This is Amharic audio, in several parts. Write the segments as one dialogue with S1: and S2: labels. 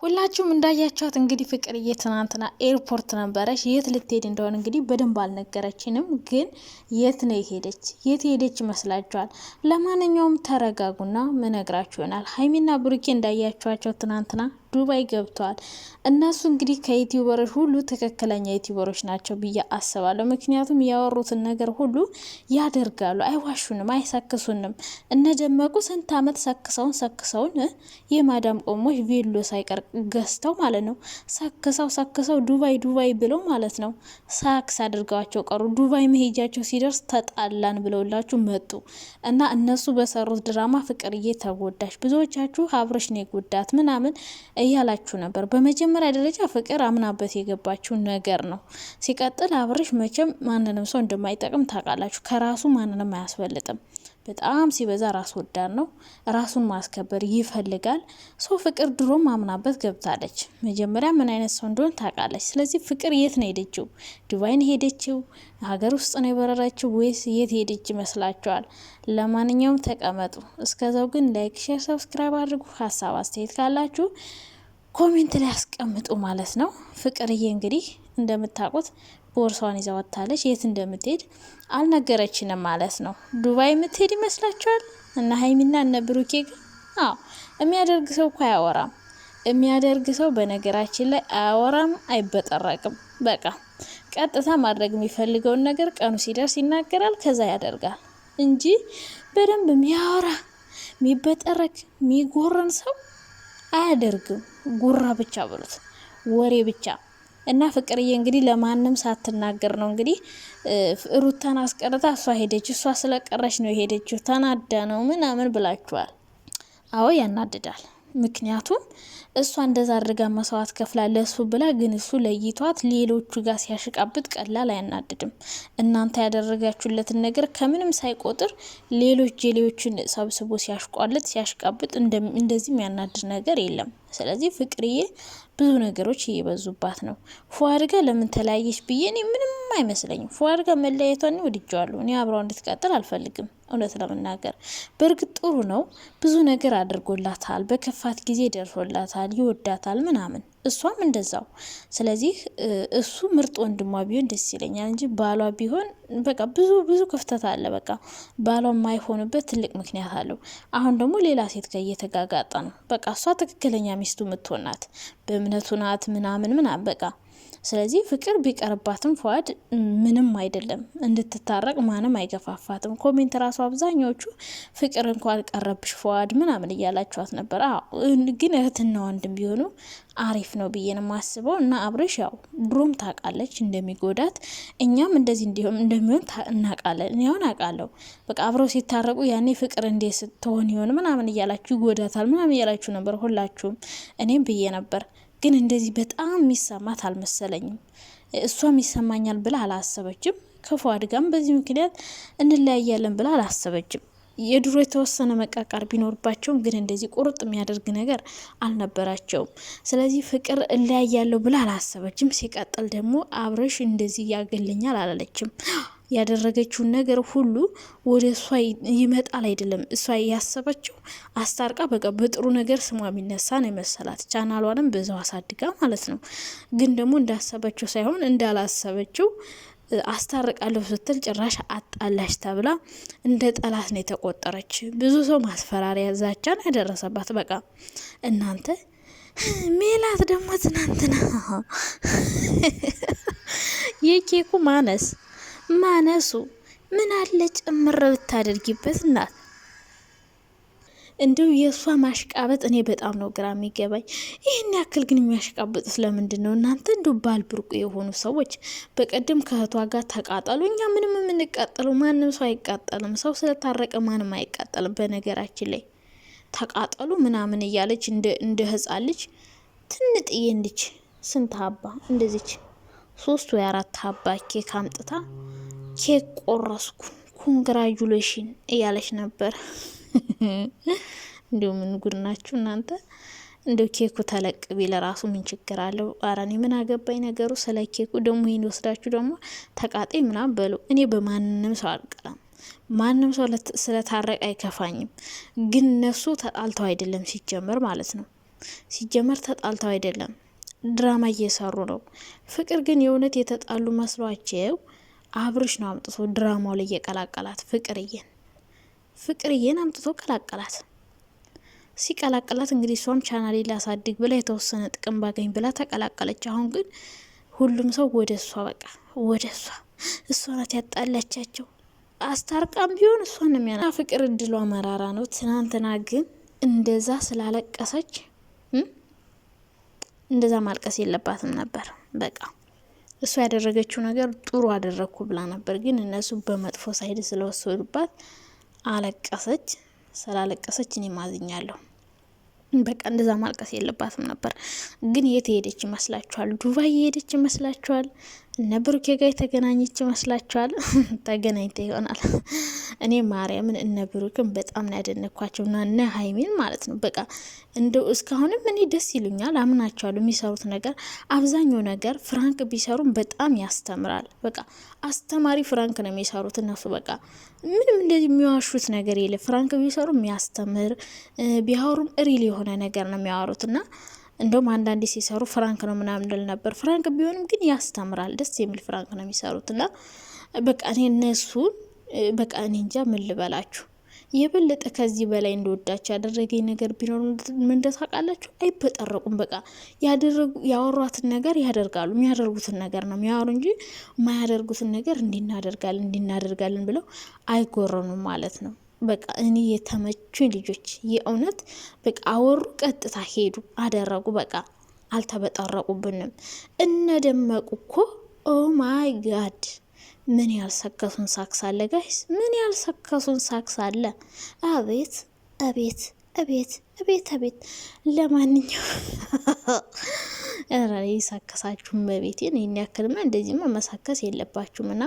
S1: ሁላችሁም እንዳያቻት እንግዲህ ፍቅርዬ ትናንትና ኤርፖርት ነበረች። የት ልትሄድ እንደሆነ እንግዲህ በደንብ አልነገረችንም፣ ግን የት ነው የሄደች? የት ሄደች ይመስላችኋል? ለማንኛውም ተረጋጉና ምነግራችሁ ይሆናል። ሀይሚና ብሩኬ እንዳያችኋቸው ትናንትና ዱባይ ገብተዋል። እነሱ እንግዲህ ከዩቲዩበሮች ሁሉ ትክክለኛ ዩቲዩበሮች ናቸው ብዬ አስባለሁ። ምክንያቱም ያወሩትን ነገር ሁሉ ያደርጋሉ፣ አይዋሹንም፣ አይሰክሱንም። እነደመቁ ስንት አመት ሰክሰውን የማዳም ቆሞች ቬሎ ሳይቀር ገዝተው ማለት ነው ሰክሰው ዱባይ ብለው ማለት ነው ሳክስ አድርገዋቸው ቀሩ። ዱባይ መሄጃቸው ሲደርስ ተጣላን ብለውላችሁ መጡ እና እነሱ በሰሩት ድራማ ፍቅርዬ ተጎዳሽ። ብዙዎቻችሁ አብረሽ ነው የጎዳት ምናምን እያላችሁ ነበር። በመጀመሪያ ደረጃ ፍቅር አምናበት የገባችው ነገር ነው። ሲቀጥል አብረሽ መቼም ማንንም ሰው እንደማይጠቅም ታውቃላችሁ። ከራሱ ማንንም አያስበልጥም። በጣም ሲበዛ ራስ ወዳድ ነው። ራሱን ማስከበር ይፈልጋል። ሰው ፍቅር ድሮም አምናበት ገብታለች። መጀመሪያ ምን አይነት ሰው እንደሆነ ታውቃለች። ስለዚህ ፍቅር የት ነው ሄደችው? ዱባይን ሄደችው? ሀገር ውስጥ ነው የበረረችው ወይስ የት ሄደች ይመስላችኋል? ለማንኛውም ተቀመጡ። እስከዛው ግን ላይክ፣ ሼር፣ ሰብስክራይብ አድርጉ። ሀሳብ አስተያየት ካላችሁ ኮሜንት ላይ አስቀምጡ ማለት ነው። ፍቅርዬ እንግዲህ እንደምታውቁት ቦርሳዋን ይዛ ወጥታለች። የት እንደምትሄድ አልነገረችንም ማለት ነው። ዱባይ የምትሄድ ይመስላችኋል? እና ሀይሚና እነ ብሩኬ ግን የሚያደርግ ሰው እኮ አያወራም። የሚያደርግ ሰው በነገራችን ላይ አያወራም፣ አይበጠረቅም። በቃ ቀጥታ ማድረግ የሚፈልገውን ነገር ቀኑ ሲደርስ ይናገራል፣ ከዛ ያደርጋል እንጂ በደንብ የሚያወራ የሚበጠረቅ የሚጎረን ሰው አያደርግም። ጉራ ብቻ ብሉት፣ ወሬ ብቻ። እና ፍቅርዬ እንግዲህ ለማንም ሳትናገር ነው እንግዲህ ሩታን አስቀርታ እሷ ሄደች። እሷ ስለቀረች ነው ሄደችው፣ ተናዳ ነው ምናምን ብላችኋል። አዎ ያናድዳል። ምክንያቱም እሷ እንደዛ አድርጋ መስዋዕት ከፍላ ለሱ ብላ፣ ግን እሱ ለይቷት ሌሎቹ ጋር ሲያሽቃብጥ ቀላል አያናድድም? እናንተ ያደረጋችሁለትን ነገር ከምንም ሳይቆጥር ሌሎች ጄሌዎችን ሰብስቦ ሲያሽቋለት ሲያሽቃብጥ እንደዚህ የሚያናድድ ነገር የለም። ስለዚህ ፍቅርዬ ብዙ ነገሮች እየበዙባት ነው። ፉአድ ጋር ለምን ተለያየች ብዬ እኔ ምንም አይመስለኝም። ፉአድ ጋር መለያየቷን ወድጄዋለሁ። እኔ አብረው እንድትቀጥል አልፈልግም። እውነት ለመናገር በእርግጥ ጥሩ ነው፣ ብዙ ነገር አድርጎላታል፣ በከፋት ጊዜ ደርሶላታል፣ ይወዳታል ምናምን፣ እሷም እንደዛው። ስለዚህ እሱ ምርጥ ወንድሟ ቢሆን ደስ ይለኛል እንጂ ባሏ ቢሆን በቃ ብዙ ክፍተት አለ። በቃ ባሏ የማይሆንበት ትልቅ ምክንያት አለው። አሁን ደግሞ ሌላ ሴት ጋር እየተጋጋጠ ነው። በቃ እሷ ትክክለኛ ሚስቱ ምትሆናት በእምነቱ ናት ምናምን በቃ። ስለዚህ ፍቅር ቢቀርባትም ፉአድ ምንም አይደለም፣ እንድትታረቅ ማንም አይገፋፋትም። ኮሜንት ራሱ አብዛኛዎቹ ፍቅር እንኳን ቀረብሽ ፉአድ ምናምን እያላችኋት ነበር። ግን እህትና ወንድም ቢሆኑ አሪፍ ነው ብዬ ነው ማስበው። እና አብረሽ ያው ድሮም ታውቃለች እንደሚጎዳት፣ እኛም እንደዚህ እንደሚሆን እናውቃለን። እኔ አሁን አውቃለሁ። በቃ አብረው ሲታረቁ ያኔ ፍቅር እንዴት ስትሆን ይሆን ምናምን እያላችሁ ይጎዳታል ምናምን እያላችሁ ነበር ሁላችሁም፣ እኔም ብዬ ነበር። ግን እንደዚህ በጣም የሚሰማት አልመሰለኝም። እሷም ይሰማኛል ብላ አላሰበችም። ከፉአድ ጋርም በዚህ ምክንያት እንለያያለን ብላ አላሰበችም። የድሮ የተወሰነ መቃቃር ቢኖርባቸውም ግን እንደዚህ ቁርጥ የሚያደርግ ነገር አልነበራቸውም። ስለዚህ ፍቅር እለያያለሁ ብላ አላሰበችም። ሲቀጥል ደግሞ አብረሽ እንደዚህ ያገለኛል አላለችም። ያደረገችውን ነገር ሁሉ ወደ እሷ ይመጣል አይደለም። እሷ ያሰበችው አስታርቃ በቃ በጥሩ ነገር ስሟ የሚነሳ ነው የመሰላት። ቻናሏንም በዛው አሳድጋ ማለት ነው። ግን ደግሞ እንዳሰበችው ሳይሆን እንዳላሰበችው አስታርቃለሁ ስትል ጭራሽ አጣላሽ ተብላ እንደ ጠላት ነው የተቆጠረች። ብዙ ሰው ማስፈራሪያ ዛቻን ያደረሰባት። በቃ እናንተ ሜላት ደግሞ ትናንትና የኬኩ ማነሱ ምን አለ ጭምር ብታደርጊበት እናት። እንዲሁ የእሷ ማሽቃበጥ እኔ በጣም ነው ግራ የሚገባኝ። ይህን ያክል ግን የሚያሽቃበጥ ስለምንድን ነው እናንተ? እንዲሁ ባል ብርቁ የሆኑ ሰዎች በቀደም ከእህቷ ጋር ተቃጠሉ። እኛ ምንም የምንቃጠለው ማንም ሰው አይቃጠልም። ሰው ስለታረቀ ማንም አይቃጠልም። በነገራችን ላይ ተቃጠሉ ምናምን እያለች እንደ ህፃን ልጅ ትንጥዬ ልጅ ስንት ሀባ እንደዚች 3 ወይ 4 ሀባ ኬክ አምጥታ ኬክ ቆረስኩ ኮንግራጁሌሽን እያለች ነበር። እንዲሁ ምን ጉድ ናችሁ እናንተ? እንዲሁ ኬኩ ተለቅ ቢል ራሱ ምን ችግር አለው? ኧረ እኔ ምን አገባኝ ነገሩ ስለ ኬኩ። ደግሞ ይሄን ወስዳችሁ ደግሞ ተቃጣይ ምናምን በሉ። እኔ በማንንም ሰው አልቀላም። ማንም ሰው ስለታረቀ አይከፋኝም። ግን እነሱ ተጣልተው አይደለም ሲጀመር ማለት ነው። ሲጀመር ተጣልተው አይደለም ድራማ እየሰሩ ነው። ፍቅር ግን የእውነት የተጣሉ መስሏቸው አብርሽ ነው አምጥቶ ድራማው ላይ የቀላቀላት። ፍቅርዬን አምጥቶ ቀላቀላት። ሲቀላቀላት እንግዲህ እሷም ቻናሌ ላሳድግ ብላ የተወሰነ ጥቅም ባገኝ ብላ ተቀላቀለች። አሁን ግን ሁሉም ሰው ወደ እሷ በቃ ወደ እሷ ናት ያጣላቻቸው። አስታርቃም ቢሆን እሷን ነው የሚያና ፍቅር እድሏ መራራ ነው። ትናንትና ግን እንደዛ ስላለቀሰች እንደዛ ማልቀስ የለባትም ነበር። በቃ እሷ ያደረገችው ነገር ጥሩ አደረግኩ ብላ ነበር፣ ግን እነሱ በመጥፎ ሳይድ ስለወሰዱባት አለቀሰች። ስላለቀሰች እኔ ማዝኛለሁ። በቃ እንደዛ ማልቀስ የለባትም ነበር። ግን የት ሄደች ይመስላችኋል? ዱባይ የሄደች ይመስላችኋል? እነ ብሩኬ ጋር የተገናኘች ይመስላችኋል? ተገናኝተ ይሆናል። እኔ ማርያምን እነ ብሩክን በጣም ነው ያደነኳቸው እና እነ ሀይሚን ማለት ነው። በቃ እንደው እስካሁንም እኔ ደስ ይሉኛል፣ አምናቸዋለሁ። የሚሰሩት ነገር አብዛኛው ነገር ፍራንክ ቢሰሩም በጣም ያስተምራል። በቃ አስተማሪ ፍራንክ ነው የሚሰሩት እነሱ። በቃ ምንም እንደዚህ የሚዋሹት ነገር የለ። ፍራንክ ቢሰሩ የሚያስተምር ቢያወሩም ሪል የሆነ ነገር ነው የሚያወሩት እና እንደውም አንዳንዴ ሲሰሩ ፍራንክ ነው ምናምን ልል ነበር። ፍራንክ ቢሆንም ግን ያስተምራል። ደስ የሚል ፍራንክ ነው የሚሰሩት እና በቃ እኔ እነሱን በቃ እኔ እንጃ ምን ልበላችሁ፣ የበለጠ ከዚህ በላይ እንደወዳቸው ያደረገኝ ነገር ቢኖር ምን ታውቃላችሁ? አይበጠረቁም። በቃ ያወሯትን ነገር ያደርጋሉ። የሚያደርጉትን ነገር ነው የሚያወሩ እንጂ የማያደርጉትን ነገር እንዲናደርጋለን ብለው አይጎረኑም ማለት ነው። በቃ እኔ የተመቹኝ ልጆች የእውነት በቃ አወሩ፣ ቀጥታ ሄዱ፣ አደረጉ። በቃ አልተበጠረቁብንም። እነደመቁ እኮ ኦ ማይ ጋድ ምን ያልሰከሱን ሳክስ አለ ጋይስ፣ ምን ያልሰከሱን ሳክስ አለ። አቤት አቤት አቤት አቤት አቤት። ለማንኛውም ይሳከሳችሁም በቤቴን ይህን ያክልማ እንደዚህማ መሳከስ የለባችሁም። እና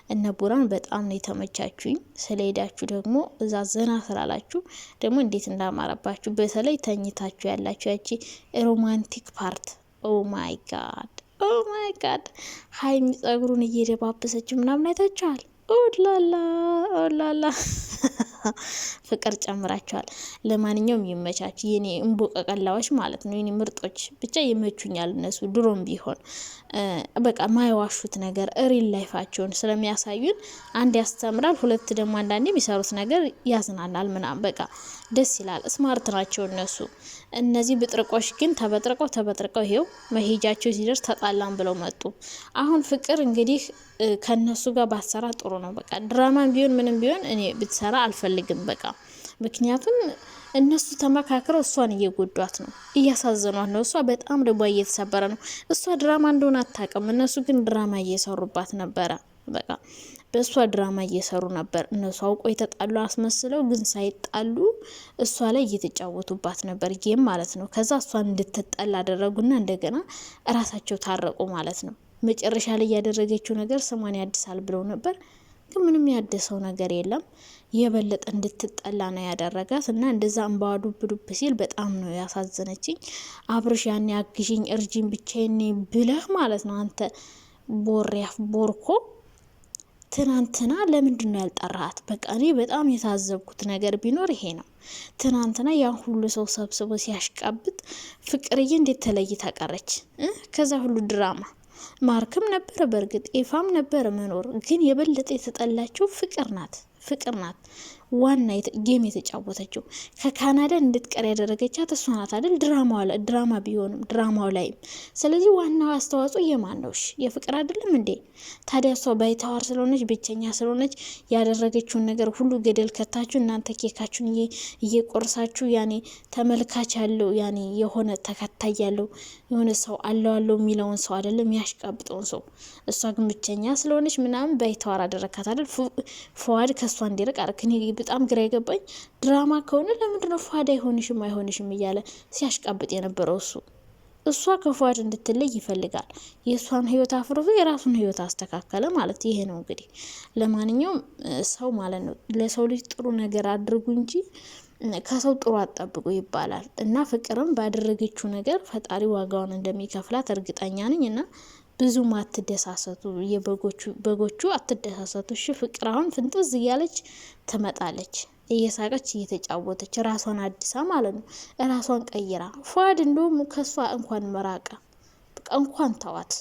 S1: እነ ቡራን በጣም ነው የተመቻችሁኝ። ስለሄዳችሁ ደግሞ እዛ ዘና ስላላችሁ ደግሞ እንዴት እንዳማረባችሁ፣ በተለይ ተኝታችሁ ያላችሁ ያቺ ሮማንቲክ ፓርት ኦ ማይ ጋድ ኦ ማይ ጋድ። ሀይሚ ጸጉሩን እየደባበሰች ምናምን አይታችኋል። ኦላላ ኦላላ ፍቅር ጨምራቸዋል። ለማንኛውም ይመቻች የኔ እንቦቀቀላዎች ማለት ነው። የኔ ምርጦች ብቻ ይመቹኛል እነሱ ድሮም ቢሆን በቃ ማይዋሹት ነገር ሪል ላይፋቸውን ስለሚያሳዩን አንድ ያስተምራል፣ ሁለት ደግሞ አንዳንዴ የሚሰሩት ነገር ያዝናናል ምናምን በቃ ደስ ይላል። ስማርት ናቸው እነሱ። እነዚህ ብጥርቆች ግን ተበጥርቀው ይሄው መሄጃቸው ሲደርስ ተጣላም ብለው መጡ። አሁን ፍቅር እንግዲህ ከነሱ ጋር ባትሰራ ጥሩ ነው። በቃ ድራማም ቢሆን ምንም ቢሆን እኔ ብትሰራ አልፈልግም። በቃ ምክንያቱም እነሱ ተመካክረው እሷን እየጎዷት ነው፣ እያሳዘኗት ነው። እሷ በጣም ልቧ እየተሰበረ ነው። እሷ ድራማ እንደሆነ አታውቅም። እነሱ ግን ድራማ እየሰሩባት ነበረ። በቃ በእሷ ድራማ እየሰሩ ነበር። እነሱ አውቆ የተጣሉ አስመስለው ግን ሳይጣሉ እሷ ላይ እየተጫወቱባት ነበር፣ ጌም ማለት ነው። ከዛ እሷን እንድትጠላ አደረጉና እንደገና እራሳቸው ታረቁ ማለት ነው። መጨረሻ ላይ ያደረገችው ነገር ስሟን ያድሳል ብለው ነበር፣ ግን ምንም ያደሰው ነገር የለም። የበለጠ እንድትጠላ ነው ያደረጋት እና እንደዛ እንባዋ ዱብ ሲል በጣም ነው ያሳዘነችኝ። አብርሽ ያኔ አግዥኝ እርጅኝ ብቻዬን ብለህ ማለት ነው አንተ ቦሪያፍ ቦርኮ ትናንትና ለምንድን ነው ያልጠራሃት? በቃ እኔ በጣም የታዘብኩት ነገር ቢኖር ይሄ ነው። ትናንትና ያን ሁሉ ሰው ሰብስቦ ሲያሽቃብጥ ፍቅርዬ እንዴት ተለይታ ቀረች? ከዛ ሁሉ ድራማ ማርክም ነበረ፣ በእርግጥ ኤፋም ነበረ መኖር፣ ግን የበለጠ የተጠላችው ፍቅር ናት። ዋና ጌም የተጫወተችው ከካናዳ እንድትቀር ያደረገቻት እሷ ናት አይደል? ድራማ ቢሆንም ድራማው ላይም። ስለዚህ ዋናው አስተዋጽኦ የማን ነው? የፍቅር አይደለም እንዴ? ታዲያ እሷ ባይተዋር ስለሆነች ብቸኛ ስለሆነች ያደረገችውን ነገር ሁሉ ገደል ከታችሁ እናንተ ኬካችሁን እየቆርሳችሁ ያኔ ተመልካች ያለው ያኔ የሆነ ተከታይ ያለው የሆነ ሰው አለው የሚለውን ሰው አይደለም ያሽቃብጠውን ሰው። እሷ ግን ብቸኛ ስለሆነች ምናምን ባይተዋር አደረካት አይደል? ፏድ ከሷ እንዲርቅ አርክኒ በጣም ግራ የገባኝ ድራማ ከሆነ ለምንድነው ፏድ አይሆንሽም እያለ ሲያሽቃብጥ የነበረው እሷ ከፏድ እንድትለይ ይፈልጋል። የእሷን ህይወት አፍርሶ የራሱን ህይወት አስተካከለ ማለት ይሄ ነው እንግዲህ። ለማንኛውም ሰው ማለት ነው ለሰው ልጅ ጥሩ ነገር አድርጉ እንጂ ከሰው ጥሩ አጠብቁ ይባላል እና ፍቅርም ባደረገችው ነገር ፈጣሪ ዋጋውን እንደሚከፍላት እርግጠኛ ነኝ እና ብዙም አትደሳሰቱ፣ በጎቹ አትደሳሰቱ። እሺ ፍቅር አሁን ፍንጥዝ እያለች ትመጣለች። እየሳቀች እየተጫወተች ራሷን አዲሳ ማለት ነው፣ ራሷን ቀይራ። ፏድ እንደውም ከሷ እንኳን መራቀ በቃ እንኳን ተዋት።